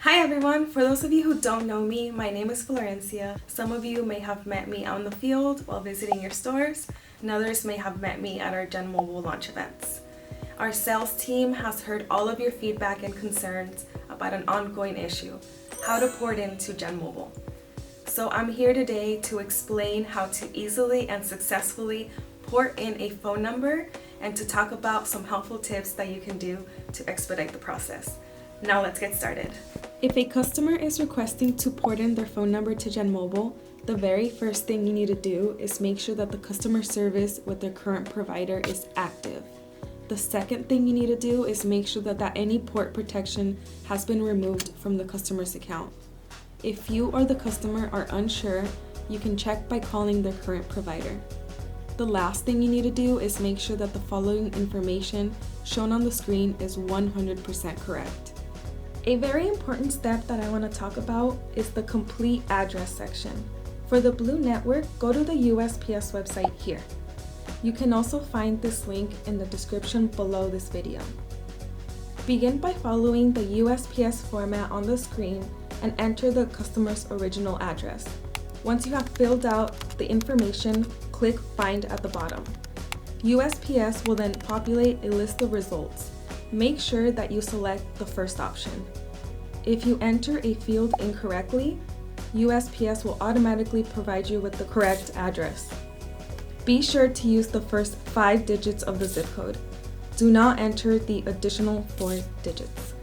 Hi everyone! For those of you who don't know me, my name is Florencia. Some of you may have met me out in the field while visiting your stores, and others may have met me at our genmobile launch events. Our sales team has heard all of your feedback and concerns about an ongoing issue, how to port into genmobile. So I'm here today to explain how to easily and successfully port in a phone number and to talk about some helpful tips that you can do to expedite the process. Now let's get started. If a customer is requesting to port in their phone number to genmobile, the very first thing you need to do is make sure that the customer service with their current provider is active. The second thing you need to do is make sure that any port protection has been removed from the customer's account. If you or the customer are unsure, you can check by calling their current provider. The last thing you need to do is make sure that the following information shown on the screen is 100% correct. A very important step that I want to talk about is the complete address section. For the Blue Network, go to the USPS website here. You can also find this link in the description below this video. Begin by following the USPS format on the screen and enter the customer's original address. Once you have filled out the information, click Find at the bottom. USPS will then populate a list of results. Make sure that you select the first option. If you enter a field incorrectly, USPS will automatically provide you with the correct address. Be sure to use the first 5 digits of the zip code. Do not enter the additional 4 digits.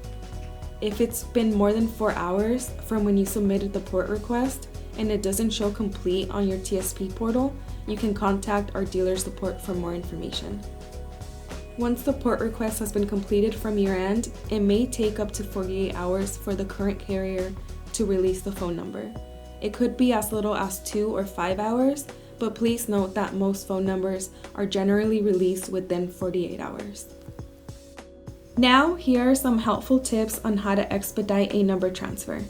If it's been more than 4 hours from when you submitted the port request and it doesn't show complete on your TSP portal, you can contact our dealer support for more information. Once the port request has been completed from your end, it may take up to 48 hours for the current carrier to release the phone number. It could be as little as 2 or 5 hours, but please note that most phone numbers are generally released within 48 hours. Now, here are some helpful tips on how to expedite a number transfer.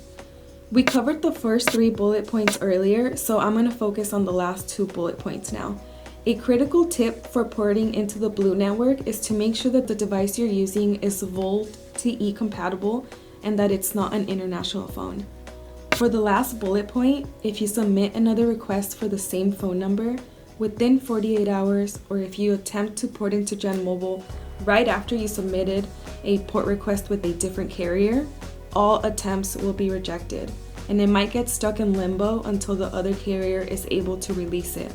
We covered the first 3 bullet points earlier, so I'm going to focus on the last 2 bullet points now. A critical tip for porting into the Blue Network is to make sure that the device you're using is VoLTE compatible and that it's not an international phone. For the last bullet point, if you submit another request for the same phone number within 48 hours, or if you attempt to port into genmobile right after you submitted a port request with a different carrier, all attempts will be rejected, and it might get stuck in limbo until the other carrier is able to release it.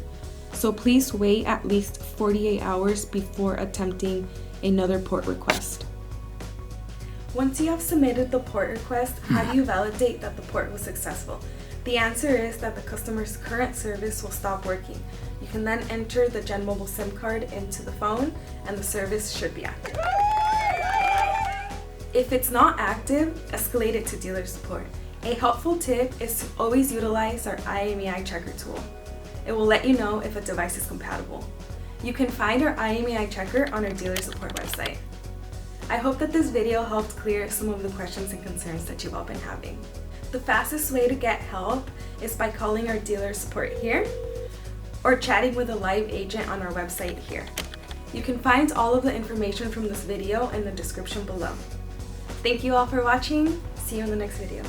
So please wait at least 48 hours before attempting another port request. Once you have submitted the port request, how do you validate that the port was successful? The answer is that the customer's current service will stop working. You can then enter the genmobile SIM card into the phone and the service should be active. If it's not active, escalate it to dealer support. A helpful tip is to always utilize our IMEI checker tool. It will let you know if a device is compatible. You can find our IMEI checker on our dealer support website. I hope that this video helped clear some of the questions and concerns that you've all been having. The fastest way to get help is by calling our dealer support here or chatting with a live agent on our website here. You can find all of the information from this video in the description below. Thank you all for watching. See you in the next video.